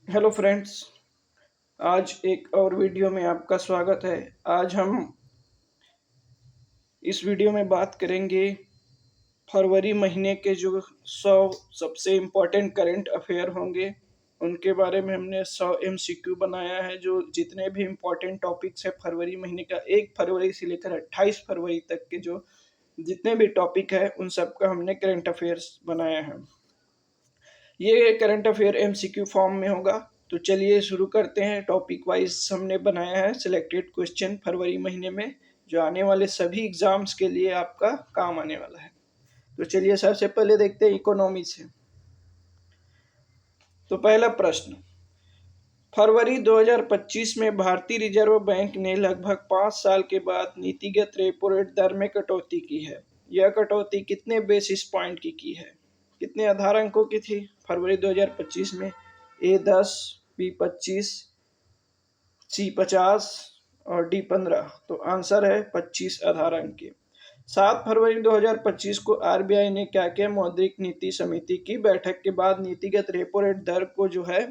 Hello friends. आज एक और वीडियो में आपका स्वागत है। आज हम इस वीडियो में बात करेंगे फरवरी महीने के जो 100 सबसे इम्पोर्टेंट करंट अफेयर होंगे उनके बारे में हमने 100 एमसीक्यू बनाया है। जो जितने भी इम्पोर्टेंट टॉपिक्स हैं फरवरी महीने का 1 फरवरी से लेकर 28 फरवरी तक के जो जितने भी टॉपिक है उन सब का हमने करंट अफेयर्स बनाया है। ये करंट अफेयर एमसीक्यू फॉर्म में होगा। तो चलिए शुरू करते हैं। टॉपिक वाइज हमने बनाया है सिलेक्टेड क्वेश्चन फरवरी महीने में जो आने वाले सभी एग्जाम्स के लिए आपका काम आने वाला है। तो चलिए सबसे पहले देखते हैं इकोनॉमी से। तो पहला प्रश्न, फरवरी 2025 में भारतीय रिजर्व बैंक ने लगभग 5 साल के बाद नीतिगत रेपो रेट दर में कटौती की है। यह कटौती कितने बेसिस पॉइंट की है? कितने आधार अंकों की थी फरवरी 2025 में? ए 10, बी 25, सी 50 और डी 15। तो आंसर है 25 आधार अंक के। 7 फरवरी 2025 को आरबीआई ने क्या किया? मौद्रिक नीति समिति की बैठक के बाद नीतिगत रेपो रेट दर को जो है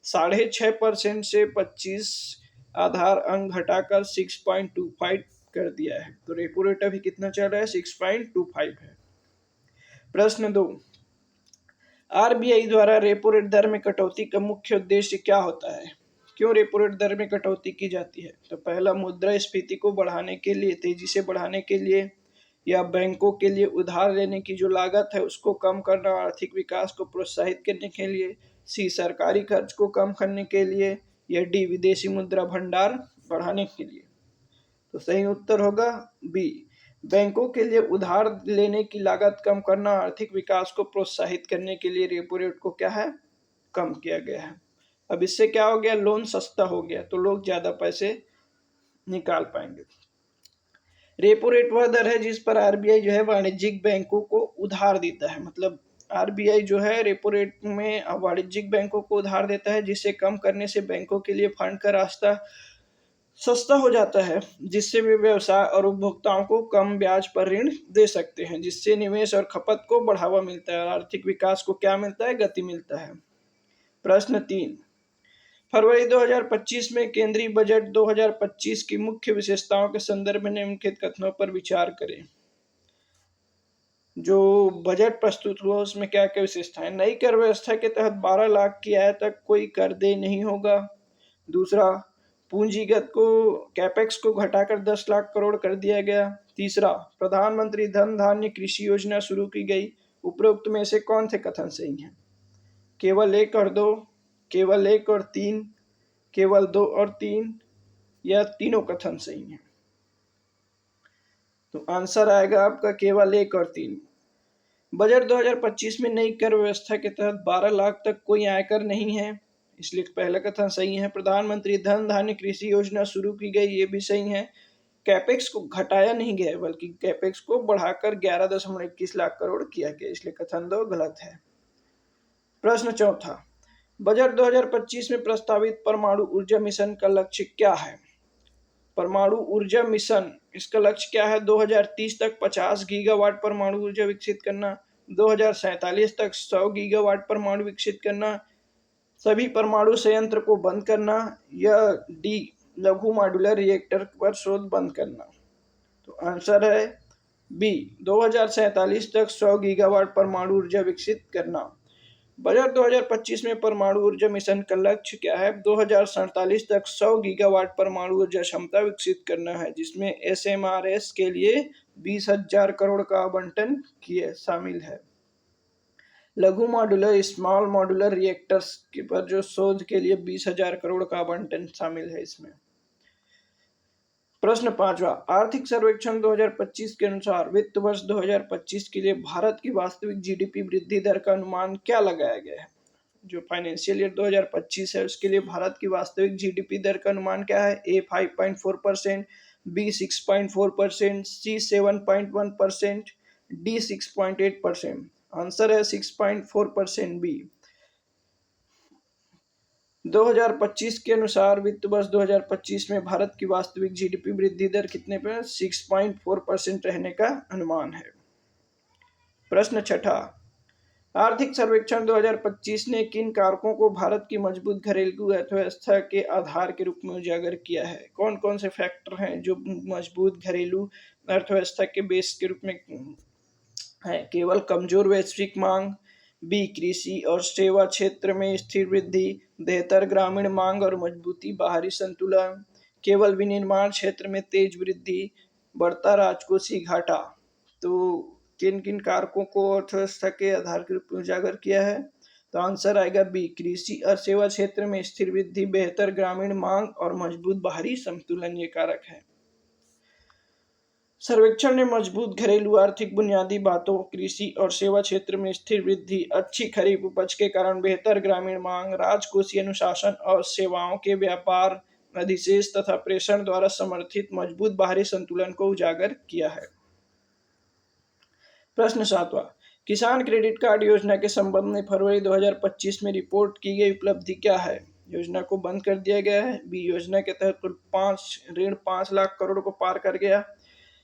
6.5% से 25 आधार अंक घटाकर 6.25 कर दिया है। तो रेपो रेट अभी कितना चल रहा है? 6.25 है। प्रश्न 2, आरबीआई द्वारा रेपो रेट दर में कटौती का मुख्य उद्देश्य क्या होता है? क्यों रेपो रेट दर में कटौती की जाती है? तो पहला, मुद्रास्फीति को बढ़ाने के लिए, तेजी से बढ़ाने के लिए, या बैंकों के लिए उधार लेने की जो लागत है उसको कम करना, आर्थिक विकास को प्रोत्साहित करने के लिए, सी सरकारी खर्च को कम करने के लिए, या डी विदेशी मुद्रा भंडार बढ़ाने के लिए। तो सही उत्तर होगा बी, बैंकों के लिए उधार लेने की लागत कम करना, आर्थिक विकास को प्रोत्साहित करने के लिए रेपो रेट को क्या है? कम किया गया है। अब इससे क्या हो गया? लोन सस्ता हो गया तो लोग ज्यादा पैसे निकाल पाएंगे। रेपो रेट वह दर है जिस पर आरबीआई जो है वाणिज्यिक बैंकों को उधार देता है। मतलब आरबीआई जो है रेपो रेट में वाणिज्यिक बैंकों को उधार देता है, जिसे कम करने से बैंकों के लिए फंड का रास्ता सस्ता हो जाता है, जिससे वे व्यवसाय और उपभोक्ताओं को कम ब्याज पर ऋण दे सकते हैं, जिससे निवेश और खपत को बढ़ावा मिलता है और आर्थिक विकास को क्या मिलता है? गति मिलता है। प्रश्न 3, फरवरी 2025 में केंद्रीय बजट 2025 की मुख्य विशेषताओं के संदर्भ में निम्नलिखित कथनों पर विचार करें। जो बजट प्रस्तुत हुआ उसमें क्या क्या विशेषताएं? नई कर व्यवस्था के तहत 12 लाख की आय तक कोई कर देय नहीं होगा। दूसरा, पूंजीगत को कैपेक्स को घटाकर 10 लाख करोड़ कर दिया गया। तीसरा, प्रधानमंत्री धन धान्य कृषि योजना शुरू की गई। उपरोक्त में से कौन से कथन सही हैं? केवल 1 और 2, केवल 1 और 3, केवल 2 और 3, या तीनों कथन सही हैं? तो आंसर आएगा आपका केवल 1 और 3। बजट 2025 में नई कर व्यवस्था के तहत 12 लाख तक कोई आयकर नहीं है, इसलिए पहला कथन सही है। प्रधानमंत्री धन धान्य कृषि योजना शुरू की गई, ये भी सही है। कैपेक्स को घटाया नहीं गया बल्कि कैपेक्स को बढ़ाकर 11.21 लाख करोड़ किया गया, इसलिए कथन 2 गलत है। प्रश्न चौथा, बजट 2025 में प्रस्तावित परमाणु ऊर्जा मिशन का लक्ष्य क्या है? परमाणु ऊर्जा मिशन, इसका लक्ष्य क्या है? 2030 तक 50 गीगावाट परमाणु ऊर्जा विकसित करना, 2047 तक 100 गीगावाट परमाणु विकसित करना, सभी परमाणु संयंत्र को बंद करना, या डी लघु मॉड्यूलर रिएक्टर पर शोध बंद करना। तो आंसर है बी, 2047 तक 100 गीगावाट परमाणु ऊर्जा विकसित करना। बजट 2025 में परमाणु ऊर्जा मिशन का लक्ष्य क्या है? 2047 तक 100 गीगावाट परमाणु ऊर्जा क्षमता विकसित करना है, जिसमें एसएमआरएस के लिए 20,000 करोड़ का आवंटन किए शामिल है। लघु मॉड्यूलर स्मॉल मॉड्यूलर रिएक्टर्स के पर जो शोध के लिए 20,000 करोड़ का आवंटन शामिल है इसमें। प्रश्न 5वां, आर्थिक सर्वेक्षण 2025 के अनुसार वित्त वर्ष 2025 के लिए भारत की वास्तविक जीडीपी वृद्धि दर का अनुमान क्या लगाया गया है? जो फाइनेंशियल ईयर 2025 है उसके लिए भारत की वास्तविक जीडीपी दर का अनुमान क्या है? ए 5.4%, बी 6.4%, सी 7.1%, डी 6.8%। आंसर है 6.4% बी। 2025 के अनुसार वित्त वर्ष 2025 में भारत की वास्तविक जीडीपी वृद्धि दर कितने पर? 6.4% रहने का अनुमान है। प्रश्न छठा, आर्थिक सर्वेक्षण 2025 ने किन कारकों को भारत की मजबूत घरेलू अर्थव्यवस्था के आधार के रूप में उजागर किया है? कौन कौन से फैक्टर हैं जो मजबूत घरेलू अर्थव्यवस्था के बेस के रूप में है? केवल कमजोर वैश्विक मांग, बी कृषि और सेवा क्षेत्र में स्थिर वृद्धि, बेहतर ग्रामीण मांग और मजबूती बाहरी संतुलन, केवल विनिर्माण क्षेत्र में तेज वृद्धि, बढ़ता राजकोषीय घाटा। तो किन किन कारकों को अर्थव्यवस्था के आधार के रूप में उजागर किया है? तो आंसर आएगा बी कृषि और सेवा क्षेत्र में स्थिर वृद्धि, बेहतर ग्रामीण मांग और मजबूत बाहरी संतुलन ये कारक है। सर्वेक्षण ने मजबूत घरेलू आर्थिक बुनियादी बातों, कृषि और सेवा क्षेत्र में स्थिर वृद्धि, अच्छी खरीफ उपज के कारण बेहतर ग्रामीण मांग, राजकोषीय अनुशासन और सेवाओं के व्यापार अधिशेष तथा प्रेषण द्वारा समर्थित मजबूत बाहरी संतुलन को उजागर किया है। प्रश्न 7वां, किसान क्रेडिट कार्ड योजना के संबंध में फरवरी 2025 में रिपोर्ट की गई उपलब्धि क्या है? योजना को बंद कर दिया गया है। बी योजना के तहत कुल ऋण 5 लाख करोड़ को पार कर गया।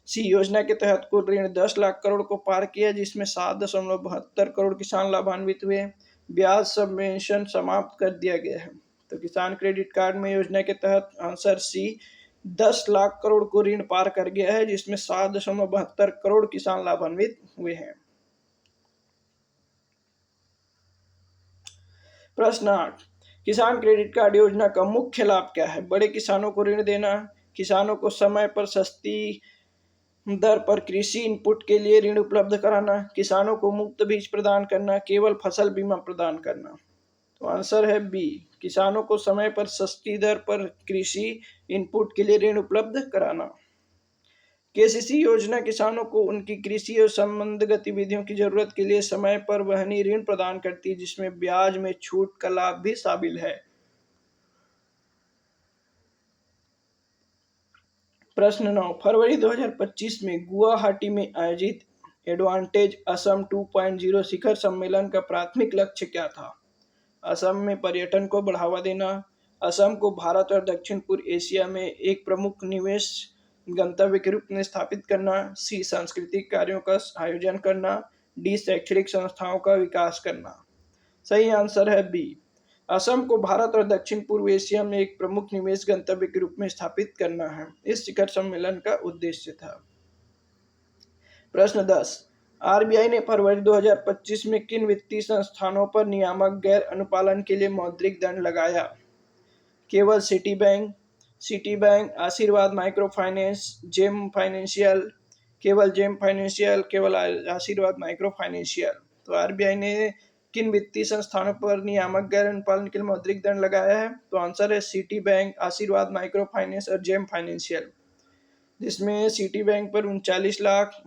सी योजना के तहत कुल ऋण 10 लाख करोड़ को पार किया, जिसमें 7.72 करोड़ किसान लाभान्वित हुए। ब्याज सबवेंशन समाप्त कर दिया गया है। तो किसान क्रेडिट कार्ड में योजना के तहत आंसर सी 10 लाख करोड़ को ऋण पार कर गया है, जिसमें 7.72 करोड़ किसान लाभान्वित हुए हैं। प्रश्न 8, किसान क्रेडिट कार्ड योजना का मुख्य लाभ क्या है? बड़े किसानों को ऋण देना, किसानों को समय पर सस्ती दर पर कृषि इनपुट के लिए ऋण उपलब्ध कराना, किसानों को मुफ्त बीज प्रदान करना, केवल फसल बीमा प्रदान करना। तो आंसर है बी, किसानों को समय पर सस्ती दर पर कृषि इनपुट के लिए ऋण उपलब्ध कराना। केसीसी योजना किसानों को उनकी कृषि और संबद्ध गतिविधियों की जरूरत के लिए समय पर वहनीय ऋण प्रदान करती है, जिसमें ब्याज में छूट का लाभ भी शामिल है। प्रश्न 9, फरवरी 2025 में गुवाहाटी में आयोजित एडवांटेज असम 2.0 शिखर सम्मेलन का प्राथमिक लक्ष्य क्या था? असम में पर्यटन को बढ़ावा देना, असम को भारत और दक्षिण पूर्व एशिया में एक प्रमुख निवेश गंतव्य के रूप में स्थापित करना, सी सांस्कृतिक कार्यों का आयोजन करना, डी शैक्षणिक संस्थाओं का विकास करना। सही आंसर है बी, असम को भारत और दक्षिण पूर्व एशिया में एक प्रमुख निवेश गंतव्य के रूप में स्थापित करना है, इस शिखर सम्मेलन का उद्देश्य था। प्रश्न 10, आरबीआई ने फरवरी 2025 में किन वित्तीय संस्थानों पर नियामक गैर अनुपालन के लिए मौद्रिक दंड लगाया? केवल सिटी बैंक, आशीर्वाद माइक्रो फाइनेंस, जेम फाइनेंशियल, केवल आशीर्वाद माइक्रो फाइनेंशियल। तो आरबीआई ने किन वित्तीय संस्थानों पर नियामक गैर अनुपालन के लिए मौद्रिक दंड लगाया है? तो आंसर है सिटी बैंक, आशीर्वाद माइक्रो फाइनेंस और जेम फाइनेंशियल, जिसमें सिटी बैंक पर 39 लाख,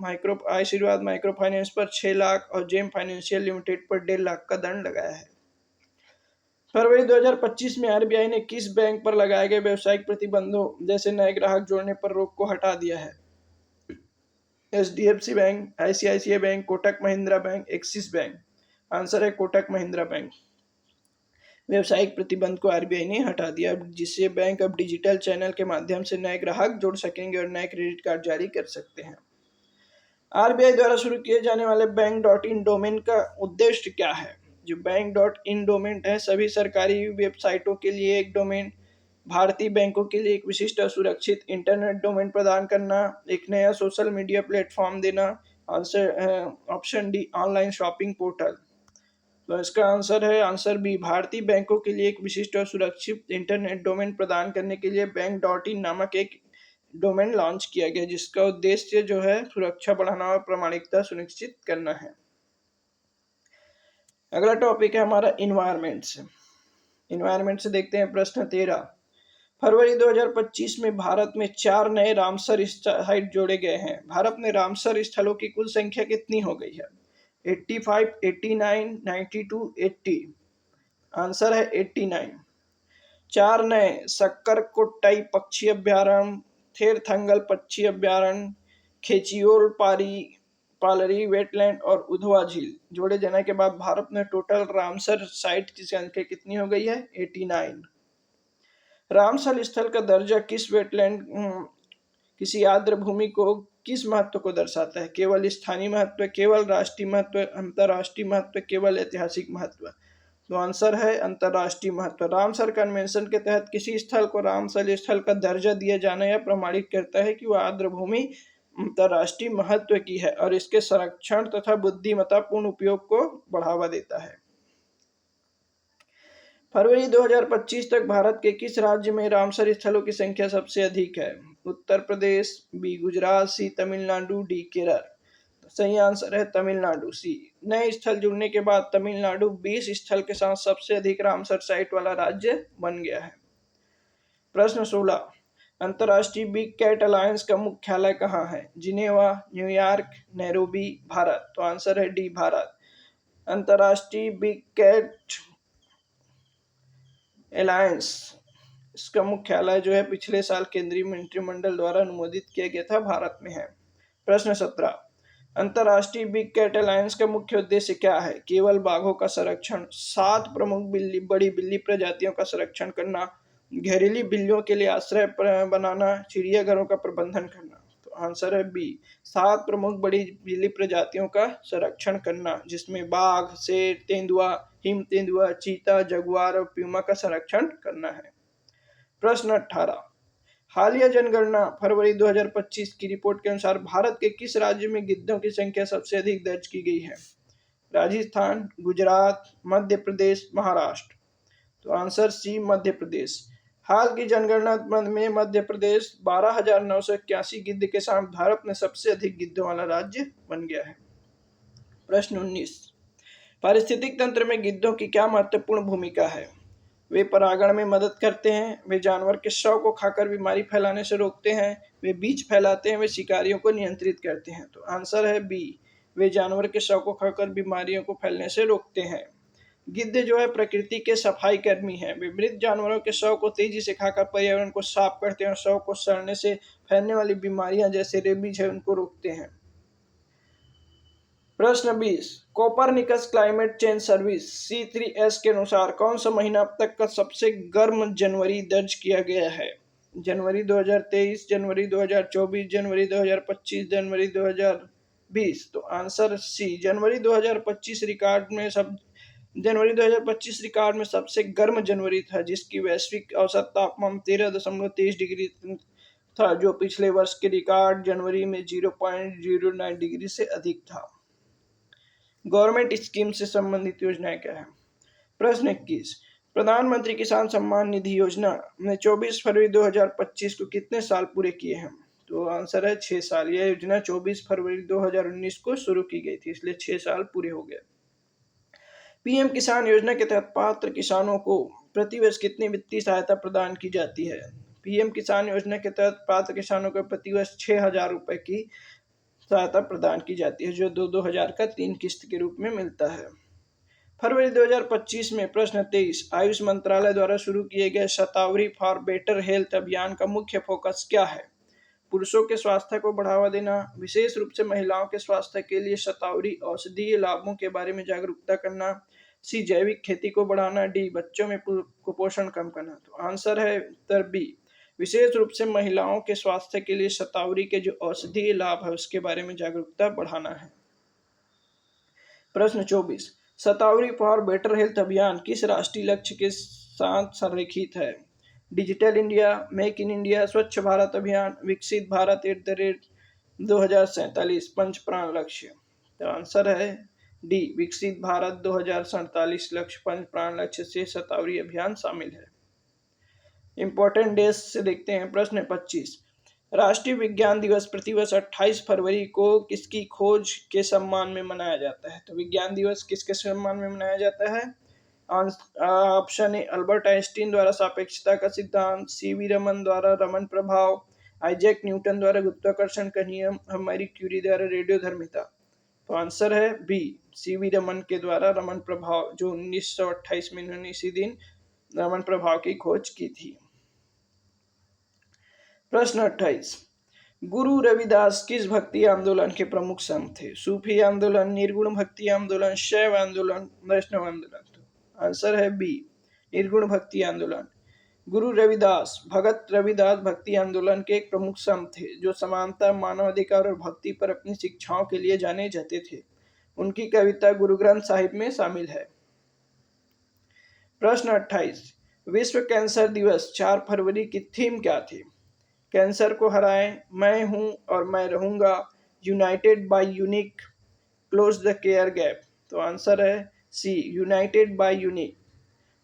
आशीर्वाद माइक्रो फाइनेंस पर 6 लाख और जेम फाइनेंशियल लिमिटेड पर 1.5 लाख का दंड लगाया है। फरवरी 2025 में आरबीआई ने किस बैंक पर लगाए गए व्यावसायिक प्रतिबंधों जैसे नए ग्राहक जोड़ने पर रोक को हटा दिया है? HDFC bank, ICICI bank, Kotak Mahindra bank, axis bank. Answer है कोटक महिंद्रा बैंक। व्यावसायिक प्रतिबंध को आरबीआई ने हटा दिया, जिससे बैंक अब डिजिटल चैनल के माध्यम से नए ग्राहक जोड़ सकेंगे और नए क्रेडिट कार्ड जारी कर सकते हैं। आरबीआई द्वारा शुरू किए जाने वाले बैंक.इन डोमेन का उद्देश्य क्या है? जो बैंक.इन डोमेन है सभी सरकारी वेबसाइटों के लिए एक डोमेन, भारतीय बैंकों के लिए एक विशिष्ट और सुरक्षित इंटरनेट डोमेन प्रदान करना, एक नया सोशल मीडिया प्लेटफॉर्म देना। Answer option D, online shopping portal. तो इसका आंसर है आंसर बी, भारतीय बैंकों के लिए एक विशिष्ट और सुरक्षित इंटरनेट डोमेन प्रदान करने के लिए बैंक.इन नामक एक डोमेन लॉन्च किया गया, जिसका उद्देश्य जो है सुरक्षा बढ़ाना और प्रामाणिकता सुनिश्चित करना है। अगला टॉपिक है हमारा इन्वायरमेंट से देखते हैं प्रश्न 13, फरवरी 2025 में भारत में 4 नए रामसर साइट जोड़े गए हैं। भारत में रामसर स्थलों की कुल संख्या कितनी हो गई है? 85, 89, 92, 80। आंसर है 89। 4 नए सक्कर-कोट्टाई पक्षी अभ्यारण्य, थेरथंगल पक्षी अभ्यारण्य, खेचियोल पालरी वेटलैंड और उधवा झील जोड़े जाने के बाद भारत में टोटल रामसर साइट की संख्या कितनी हो गई है? 89। रामसर स्थल का दर्जा किसी आर्द्र भूमि को किस महत्व को दर्शाता है? केवल स्थानीय महत्व, केवल राष्ट्रीय महत्व, अंतर्राष्ट्रीय महत्व, केवल ऐतिहासिक महत्व? तो आंसर है अंतर्राष्ट्रीय महत्व। रामसर कन्वेंशन के तहत किसी स्थल को रामसर स्थल का दर्जा दिया जाना यह प्रमाणित करता है कि वह आर्द्रभूमि अंतर्राष्ट्रीय महत्व की है और इसके संरक्षण तथा बुद्धिमत्तापूर्ण उपयोग को बढ़ावा देता है। फरवरी 2025 तक भारत के किस राज्य में रामसर स्थलों की संख्या सबसे अधिक है? उत्तर प्रदेश, बी गुजरात, सी तमिलनाडु, डी केरल। तो सही आंसर है तमिलनाडु, सी। नए स्थल जुड़ने के बाद तमिलनाडु 20 स्थल के साथ सबसे अधिक रामसर साइट वाला राज्य बन गया है। प्रश्न 16, अंतर्राष्ट्रीय बिग कैट अलायंस का मुख्यालय कहाँ है? Geneva, New York, Nairobi, Bharat. तो आंसर है डी, भारत। अंतर्राष्ट्रीय बिग कैट अलायंस इसका मुख्यालय जो है पिछले साल केंद्रीय मंत्रिमंडल द्वारा अनुमोदित किया गया था, भारत में है। प्रश्न 17, अंतर्राष्ट्रीय बिग कैट अलायंस का मुख्य उद्देश्य क्या है? केवल बाघों का संरक्षण, 7 प्रमुख बड़ी बिल्ली प्रजातियों का संरक्षण करना, घरेलू बिल्लियों के लिए आश्रय बनाना, चिड़ियाघरों का प्रबंधन करना। तो आंसर है बी, 7 प्रमुख बड़ी बिल्ली प्रजातियों का संरक्षण करना, जिसमें बाघ, शेर, तेंदुआ, हिम तेंदुआ, चीता, जगुआर और प्यूमा का संरक्षण करना है। प्रश्न 18, हालिया जनगणना फरवरी 2025 की रिपोर्ट के अनुसार भारत के किस राज्य में गिद्धों की संख्या सबसे अधिक दर्ज की गई है? राजस्थान, गुजरात, मध्य प्रदेश, महाराष्ट्र। तो आंसर सी, मध्य प्रदेश। हाल की जनगणना में मध्य प्रदेश 12,981 गिद्ध के साथ भारत में सबसे अधिक गिद्धों वाला राज्य बन गया है। प्रश्न 19, पारिस्थितिक तंत्र में गिद्धों की क्या महत्वपूर्ण भूमिका है? वे परागण में मदद करते हैं, वे जानवर के शव को खाकर बीमारी फैलाने से रोकते हैं, वे बीज फैलाते हैं, वे शिकारियों को नियंत्रित करते हैं। तो आंसर है बी, वे जानवर के शव को खाकर बीमारियों को फैलने से रोकते हैं। गिद्ध जो है प्रकृति के सफाई कर्मी हैं, वे मृत जानवरों के शव को तेजी से खाकर पर्यावरण को साफ करते हैं और शव को सड़ने से फैलने वाली बीमारियां जैसे रेबीज है उनको रोकते हैं। प्रश्न 20, Copernicus climate change service C3S के अनुसार कौन सा महीना अब तक का सबसे गर्म जनवरी दर्ज किया गया है? जनवरी 2023, जनवरी 2024, जनवरी 2025, जनवरी 2020। तो आंसर सी, जनवरी 2025 रिकॉर्ड में सबसे गर्म जनवरी था, जिसकी वैश्विक औसत तापमान 13.23 डिग्री था, जो पिछले वर्ष के रिकॉर्ड जनवरी में 0.09 डिग्री से अधिक था। गवर्नमेंट स्कीम से संबंधित योजनाएं क्या है? प्रश्न 21, प्रधानमंत्री किसान सम्मान निधि योजना ने 24 फरवरी 2025 को कितने साल पूरे किए हैं? तो आंसर है 6 साल। यह योजना 24 फरवरी 2019 को शुरू की गई थी, इसलिए 6 साल पूरे हो गए। पीएम किसान योजना के तहत पात्र किसानों को प्रतिवर्ष कितनी वित्तीय सहायता प्रदान की जाती है? पीएम किसान योजना के तहत पात्र किसानों को प्रतिवर्ष 6,000 रुपए की सहायता प्रदान की जाती है, जो 2-2 हजार का 3 किस्त के रूप में मिलता है। फरवरी 2025 में प्रश्न 23, आयुष मंत्रालय द्वारा शुरू किए गए शतावरी फॉर बेटर हेल्थ अभियान का मुख्य फोकस क्या है? पुरुषों के स्वास्थ्य को बढ़ावा देना, विशेष रूप से महिलाओं के स्वास्थ्य के लिए शतावरी औषधीय लाभों के बारे में जागरूकता करना, सी जैविक खेती को बढ़ाना, डी बच्चों में कुपोषण कम करना। तो आंसर है उत्तर बी, विशेष रूप से महिलाओं के स्वास्थ्य के लिए शतावरी के जो औषधीय लाभ है उसके बारे में जागरूकता बढ़ाना है। प्रश्न 24, शतावरी फॉर बेटर हेल्थ अभियान किस राष्ट्रीय लक्ष्य के साथ संरेखित है? Digital India, make in India, स्वच्छ भारत अभियान, विकसित भारत @ 2047 पंच प्राण लक्ष्य। तो आंसर है डी, विकसित भारत 2047 लक्ष्य पंच प्राण लक्ष्य से शतावरी अभियान शामिल है। इंपॉर्टेंट डेज से देखते हैं। प्रश्न 25, राष्ट्रीय विज्ञान दिवस प्रतिवर्ष 28 फरवरी को किसकी खोज के सम्मान में मनाया जाता है? तो विज्ञान दिवस किसके सम्मान में मनाया जाता है? ऑप्शन ए, अल्बर्ट आइंस्टीन द्वारा सापेक्षता का सिद्धांत, सीवी रमन द्वारा रमन प्रभाव, आइजैक न्यूटन द्वारा गुरुत्वाकर्षण का नियम, मैरी क्यूरी द्वारा रेडियोधर्मिता। तो आंसर है बी, सीवी रमन के द्वारा रमन प्रभाव, जो 1928 में इन्होंने इसी दिन रमन प्रभाव की खोज की थी। प्रश्न 28, गुरु रविदास किस भक्ति आंदोलन के प्रमुख संत थे? सूफी आंदोलन, निर्गुण भक्ति आंदोलन, शैव आंदोलन, वैष्णव आंदोलन। तो आंसर है बी, निर्गुण भक्ति आंदोलन। गुरु रविदास भगत रविदास भक्ति आंदोलन के एक प्रमुख संत थे जो समानता, मानवाधिकार और भक्ति पर अपनी शिक्षाओं के लिए जाने जाते थे। उनकी कविता गुरु ग्रंथ साहिब में शामिल है। प्रश्न 28, विश्व कैंसर दिवस 4 फरवरी की थीम क्या थी? कैंसर को हराएं, मैं हूं और मैं रहूंगा, united by unique, close the care gap. तो आंसर है सी, यूनाइटेड बाय यूनिक।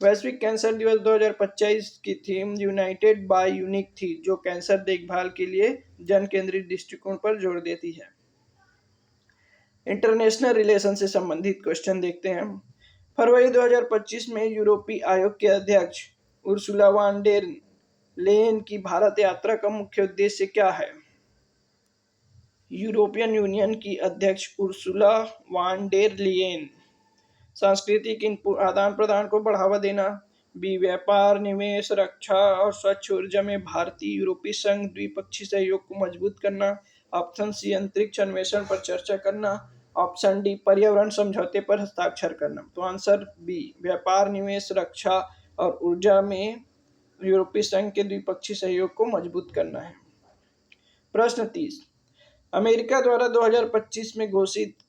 वैश्विक कैंसर दिवस 2025 की थीम यूनाइटेड बाय यूनिक थी, जो कैंसर देखभाल के लिए जन केंद्रित दृष्टिकोण पर जोर देती है। इंटरनेशनल रिलेशन से संबंधित क्वेश्चन देखते हैं। फरवरी 2025 में यूरोपीय आयोग के अध्यक्ष उर्सुला वान डेर लेयन की भारत यात्रा का मुख्य उद्देश्य क्या है? यूरोपियन यूनियन की अध्यक्ष उर्सुला वान डेर लेयन सांस्कृतिक आदान प्रदान को बढ़ावा देना, बी व्यापार, निवेश, रक्षा और स्वच्छ ऊर्जा में भारतीय यूरोपीय संघ द्विपक्षीय सहयोग को मजबूत करना, ऑप्शन सी अंतरिक्ष अन्वेषण पर चर्चा करना, ऑप्शन डी पर्यावरण समझौते पर हस्ताक्षर करना। तो आंसर बी, व्यापार, निवेश, रक्षा और ऊर्जा में यूरोपीय संघ के द्विपक्षीय सहयोग को मजबूत करना है। प्रश्न 30, अमेरिका द्वारा 2025 में घोषित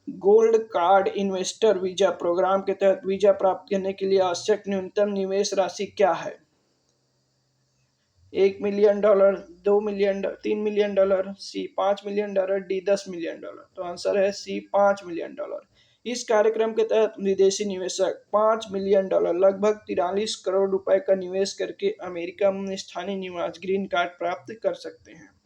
gold card investor visa program के तहत वीजा प्राप्त करने के लिए आवश्यक न्यूनतम निवेश राशि क्या है? $1 मिलियन, $2 मिलियन, $3 मिलियन, सी $5 मिलियन, डी $10 मिलियन। तो आंसर है सी, $5 मिलियन। इस कार्यक्रम के तहत विदेशी निवेशक $5 मिलियन लगभग 43 करोड़ रुपए का निवेश करके अमेरिका में स्थायी निवास ग्रीन कार्ड प्राप्त कर सकते हैं।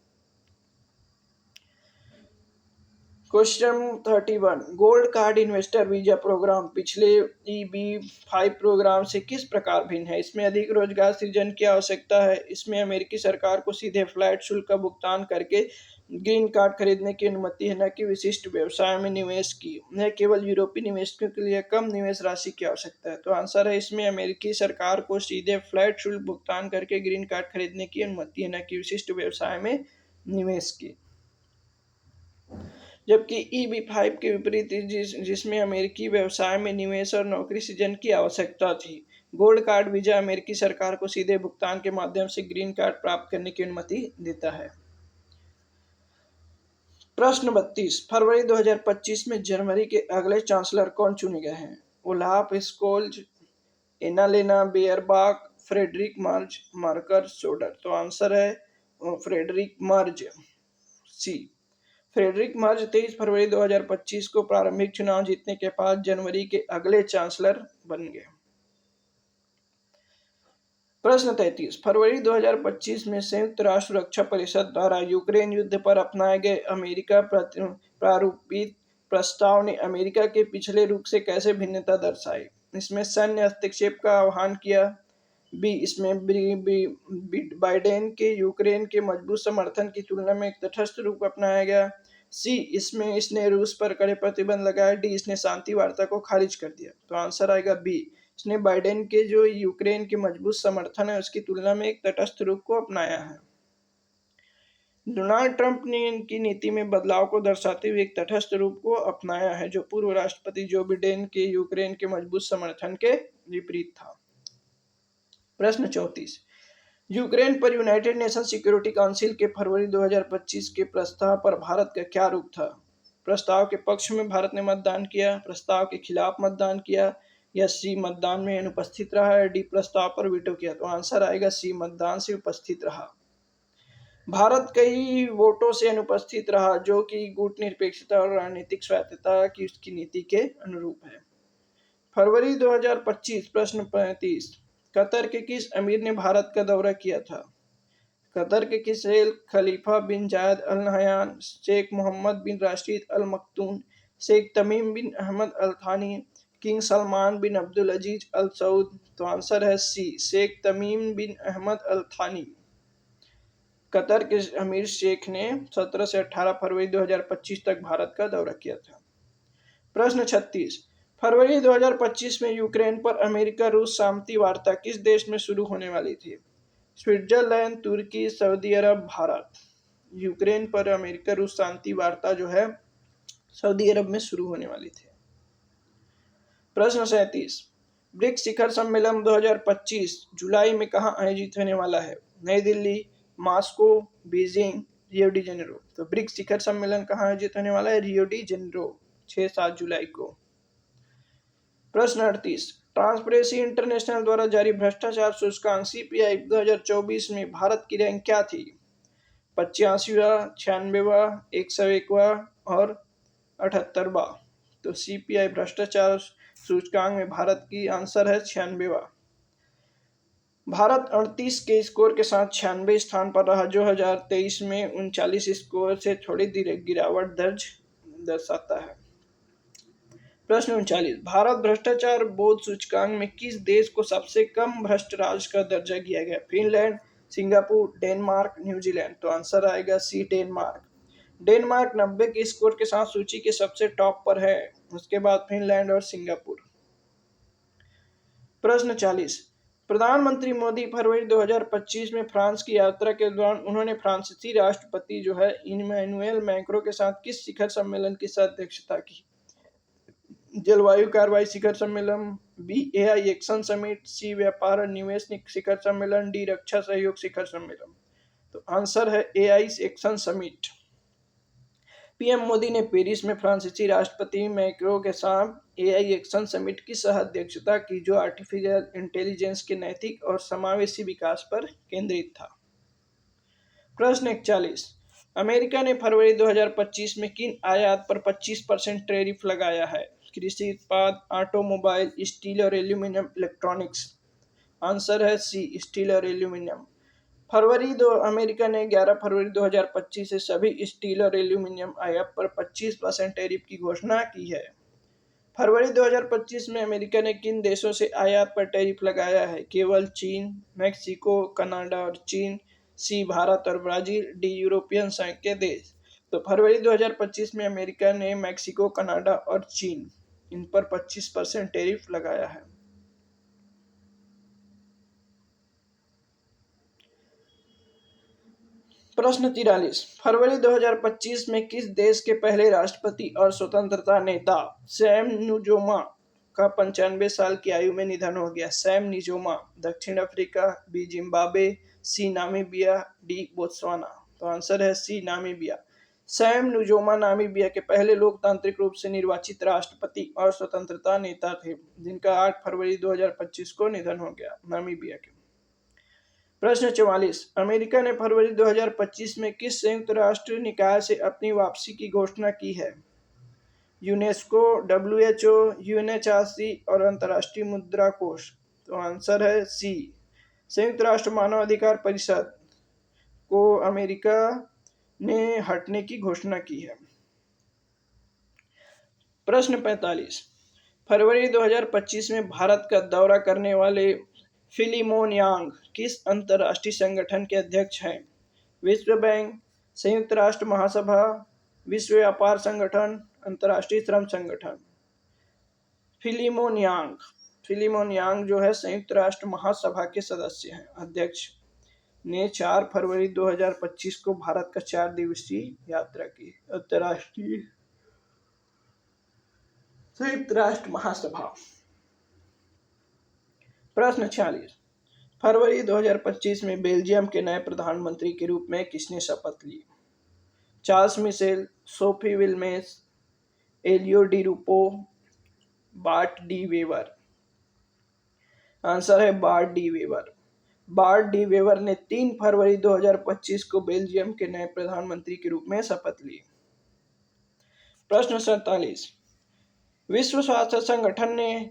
Question 31, gold card investor visa program पिछले EB-5 प्रोग्राम से किस प्रकार भिन्न है? इसमें अधिक रोजगार सृजन की आवश्यकता है। इसमें अमेरिकी सरकार को सीधे फ्लैट शुल्क का भुगतान करके ग्रीन कार्ड खरीदने की अनुमति है, न कि विशिष्ट व्यवसाय में निवेश की। यह केवल यूरोपीय निवेशकों के लिए कम निवेश राशि की आवश्यकता है। तो आंसर है इसमें अमेरिकी सरकार को सीधे फ्लैट शुल्क भुगतान करके ग्रीन कार्ड खरीदने की अनुमति है, न कि विशिष्ट व्यवसाय में निवेश की। जबकि EB-5 के विपरीत जिसमें अमेरिकी व्यवसाय में निवेश और नौकरी सृजन की आवश्यकता थी, गोल्ड कार्ड वीजा अमेरिकी सरकार को सीधे भुगतान के माध्यम से ग्रीन कार्ड प्राप्त करने की अनुमति देता है। प्रश्न 32, फरवरी 2025 में जर्मनी के अगले चांसलर कौन चुने गए हैं? Olaf Scholz, Annalena Baerbock, Friedrich Merz, Markus Soder. तो आंसर है फ्रेडरिक मर्ज, सी। फ्रेडरिक मर्ज 23 फरवरी 2025 को प्रारंभिक चुनाव जीतने के बाद जनवरी के अगले चांसलर बन गए। प्रश्न 33, फरवरी 2025 में संयुक्त राष्ट्र सुरक्षा परिषद द्वारा यूक्रेन युद्ध पर अपनाए गए अमेरिका प्रारूपित प्रस्ताव ने अमेरिका के पिछले रुख से कैसे भिन्नता दर्शाई? इसमें सैन्य हस्तक्षेप का आह्वान किया, बी इसमें बाइडेन के यूक्रेन के मजबूत समर्थन की तुलना में एक तटस्थ रूप अपनाया गया, सी इसमें इसने रूस पर कड़े प्रतिबंध लगाए, डी इसने शांति वार्ता को खारिज कर दिया। तो आंसर आएगा बी, इसने बाइडेन के जो यूक्रेन के मजबूत समर्थन है उसकी तुलना में एक तटस्थ रूप को अपनाया है। डोनाल्ड ट्रंप ने इनकी नीति में बदलाव को दर्शाते हुए एक तटस्थ रूप को अपनाया है, जो पूर्व राष्ट्रपति जो बिडेन के यूक्रेन के मजबूत समर्थन के विपरीत था। प्रश्न 34, यूक्रेन पर यूनाइटेड नेशन सिक्योरिटी काउंसिल के फरवरी 2025 के प्रस्ताव पर भारत का क्या रुख था? प्रस्ताव के पक्ष में भारत ने मतदान किया, प्रस्ताव के खिलाफ मतदान किया, या सी मतदान में अनुपस्थित रहा, या डी प्रस्ताव पर वीटो किया। तो आंसर आएगा सी, मतदान से उपस्थित रहा। भारत कई वोटों से अनुपस्थित रहा, जो कि गुटनिरपेक्षता और रणनीतिक स्वायत्तता की उसकी नीति के अनुरूप है। फरवरी 2025 प्रश्न 35, कतर के किस अमीर ने भारत का दौरा किया था? कतर के किस खलीफा बिन जायद अल नहयान, शेख मोहम्मद बिन राशिद अल मक्तूम, शेख तमीम बिन अहमद अल थानी, किंग सलमान बिन अब्दुल अजीज अल सऊद। तो आंसर है सी, शेख तमीम बिन अहमद अल थानी। कतर के अमीर शेख ने 17 से 18 फरवरी 2025 तक भारत का दौरा किया था। प्रश्न 36, फरवरी 2025 में यूक्रेन पर अमेरिका रूस शांति वार्ता किस देश में शुरू होने वाली थी? स्विट्जरलैंड, तुर्की, सऊदी अरब, भारत। यूक्रेन पर अमेरिका रूस शांति वार्ता जो है सऊदी अरब में शुरू होने वाली थी। प्रश्न 37, ब्रिक्स शिखर सम्मेलन 2025 जुलाई में कहाँ आयोजित होने वाला है? नई Delhi, Moscow, Beijing, Rio de Janeiro. तो ब्रिक्स शिखर सम्मेलन कहाँ आयोजित होने वाला है? रियो डी जेनेरो, 6-7 जुलाई को। प्रश्न 38, ट्रांसपेरेंसी इंटरनेशनल द्वारा जारी भ्रष्टाचार सूचकांक सीपीआई 2024 में भारत की रैंक क्या थी? 85वां, 96वां, 101वां और 78वां। तो सीपीआई भ्रष्टाचार सूचकांक में भारत की आंसर है 96वां। भारत 38 के स्कोर के साथ 96 स्थान पर रहा, जो 2023 में 39 स्कोर से थोड़ी गिरावट दर्शाता है। प्रश्न 39, भारत भ्रष्टाचार बोध सूचकांक में किस देश को सबसे कम भ्रष्ट राज्य का दर्जा दिया गया? Finland, Singapore, Denmark, New Zealand. तो आंसर आएगा सी, डेनमार्क। डेनमार्क 90 के स्कोर के साथ सूची के सबसे टॉप पर है, उसके बाद फिनलैंड और सिंगापुर। प्रश्न 40, प्रधानमंत्री मोदी फरवरी 2025 में फ्रांस की यात्रा के दौरान उन्होंने फ्रांसीसी राष्ट्रपति जो है इमैनुएल मैक्रों के साथ किस शिखर सम्मेलन की अध्यक्षता की? जलवायु कार्रवाई शिखर सम्मेलन, बी एआई एक्शन समिट, सी व्यापार और निवेश शिखर सम्मेलन, डी रक्षा सहयोग शिखर सम्मेलन। तो आंसर है AI action summit. PM Modi ने पेरिस में फ्रांसीसी राष्ट्रपति मैक्रों के साथ एआई एक्शन समिट की सह अध्यक्षता की, जो आर्टिफिशियल इंटेलिजेंस के नैतिक और समावेशी विकास पर केंद्रित था। प्रश्न 41, अमेरिका ने फरवरी 2025 में किन आयात पर 25% टैरिफ लगाया है? कृषि उत्पाद, ऑटोमोबाइल, स्टील और एल्यूमिनियम, इलेक्ट्रॉनिक्स। आंसर है सी, स्टील और एल्यूमिनियम। अमेरिका ने 11 फरवरी 2025 से सभी स्टील और एल्यूमिनियम आयात पर 25% टैरिफ की घोषणा की है। फरवरी 2025 में अमेरिका ने किन देशों से आयात पर टैरिफ लगाया है? केवल चीन, मैक्सिको, कनाडा और चीन, सी भारत और ब्राजील, डी यूरोपियन संघ के देश। तो फरवरी 2025 में अमेरिका ने मैक्सिको, कनाडा और चीन इन पर 25% टैरिफ लगाया है। प्रश्न 43, फरवरी 2025 में किस देश के पहले राष्ट्रपति और स्वतंत्रता नेता सैम नुजोमा का 95 साल की आयु में निधन हो गया? सैम नुजोमा, दक्षिण अफ्रीका, बी जिम्बाब्वे, सी नामीबिया, डी बोत्सवाना। तो आंसर है सी, नामीबिया। सैम नुजोमा नामीबिया के पहले लोकतांत्रिक रूप से निर्वाचित राष्ट्रपति और स्वतंत्रता नेता थे, जिनका 8 फरवरी 2025 को निधन हो गया, नामीबिया के। प्रश्न 44, अमेरिका ने फरवरी 2025 में किस संयुक्त राष्ट्र निकाय से अपनी वापसी की घोषणा की है? यूनेस्को, डब्ल्यूएचओ, यूएनएचआरसी और अंतर्राष्ट्रीय मुद्रा कोष। तो आंसर है सी, संयुक्त राष्ट्र मानव अधिकार परिषद को अमेरिका ने हटने की घोषणा की है। प्रश्न 45, फरवरी 2025 में भारत का दौरा करने वाले फिलिमोन यांग किस अंतर्राष्ट्रीय संगठन के अध्यक्ष हैं? विश्व बैंक, संयुक्त राष्ट्र महासभा, विश्व व्यापार संगठन, अंतर्राष्ट्रीय श्रम संगठन। फिलिमोन यांग जो है संयुक्त राष्ट्र महासभा के सदस्य हैं, अध्यक्ष ने 4 फरवरी 2025 को भारत का 4 दिवसीय यात्रा की। अंतर्राष्ट्रीय संयुक्त राष्ट्र महासभा। प्रश्न 46, फरवरी 2025 में बेल्जियम के नए प्रधानमंत्री के रूप में किसने शपथ ली? Charles Michel, Sophie Wilmes, Elio Di Rupo, Bart De Wever. Answer है Bart De Wever. Bart De Wever ने 3 फरवरी 2025 को बेल्जियम के नए प्रधानमंत्री के रूप में शपथ ली। प्रश्न 47, विश्व स्वास्थ्य संगठन ने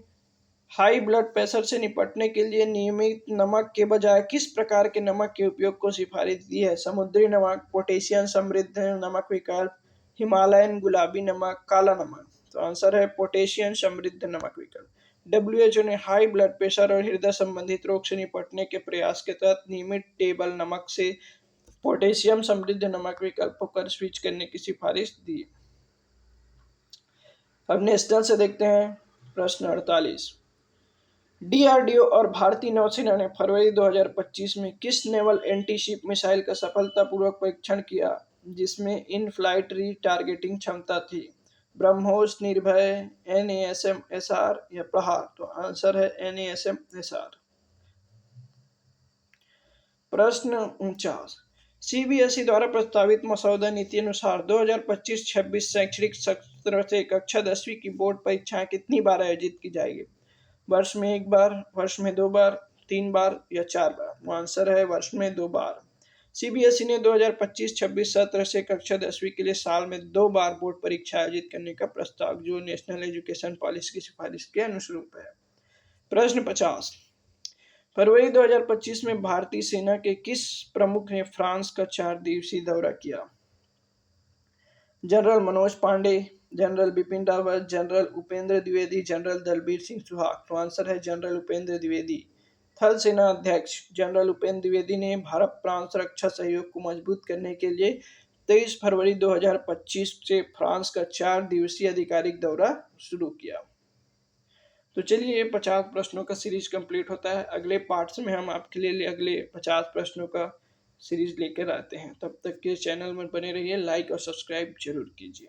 हाई ब्लड प्रेशर से निपटने के लिए नियमित नमक के बजाय किस प्रकार के नमक के उपयोग को सिफारिश दी है? समुद्री नमक, पोटेशियम समृद्ध नमक विकल्प, हिमालयन गुलाबी नमक, काला नमक। तो आंसर है पोटेशियम समृद्ध नमक विकल्प। डब्ल्यूएचओ ने हाई ब्लड प्रेशर और हृदय संबंधित रोग से निपटने के प्रयास के तहत नियमित टेबल नमक से पोटेशियम समृद्ध नमक विकल्प पर स्विच करने की सिफारिश दी। अब नेशनल से देखते हैं। प्रश्न 48, डीआरडीओ और भारतीय नौसेना ने फरवरी 2025 में किस नेवल एंटी-शिप मिसाइल का सफलतापूर्वक परीक्षण किया, जिसमें इन फ्लाइट री टारगेटिंग क्षमता थी? ब्रह्मोस, निर्भय, NASM, SR या प्रहार? तो आंसर है NASM, SR। प्रश्न 49, CBSE द्वारा प्रस्तावित मसौदा नीति अनुसार 2025-26 शैक्षणिक सत्र से कक्षा 10वीं की बोर्ड परीक्षाएं कितनी बार आयोजित की जाएगी? वर्ष में 1 बार, वर्ष में 2 बार, 3 बार या 4 बार? आंसर है वर्ष में 2 बार। CBSE ने 2025-26 सत्र से कक्षा 10वीं के लिए साल में 2 बार बोर्ड परीक्षा आयोजित करने का प्रस्ताव, जो नेशनल एजुकेशन पॉलिसी की सिफारिश के अनुरूप है। प्रश्न 50, फरवरी 2025 में भारतीय सेना के किस प्रमुख ने फ्रांस का 4 दिवसीय दौरा किया? General Manoj Pande, general Bipin Rawat, general Upendra Dwivedi, general Dalbir Singh Suhag? तो आंसर है जनरल उपेंद्र द्विवेदी। थल सेना अध्यक्ष जनरल उपेंद्र द्विवेदी ने भारत फ्रांस रक्षा सहयोग को मजबूत करने के लिए 23 फरवरी 2025 से फ्रांस का 4 दिवसीय आधिकारिक दौरा शुरू किया। तो चलिए, ये 50 प्रश्नों का सीरीज कंप्लीट होता है। अगले पार्ट्स में हम आपके लिए अगले 50 प्रश्नों का सीरीज लेकर आते हैं। तब तक के चैनल में बने रहिए, लाइक और सब्सक्राइब जरूर कीजिए।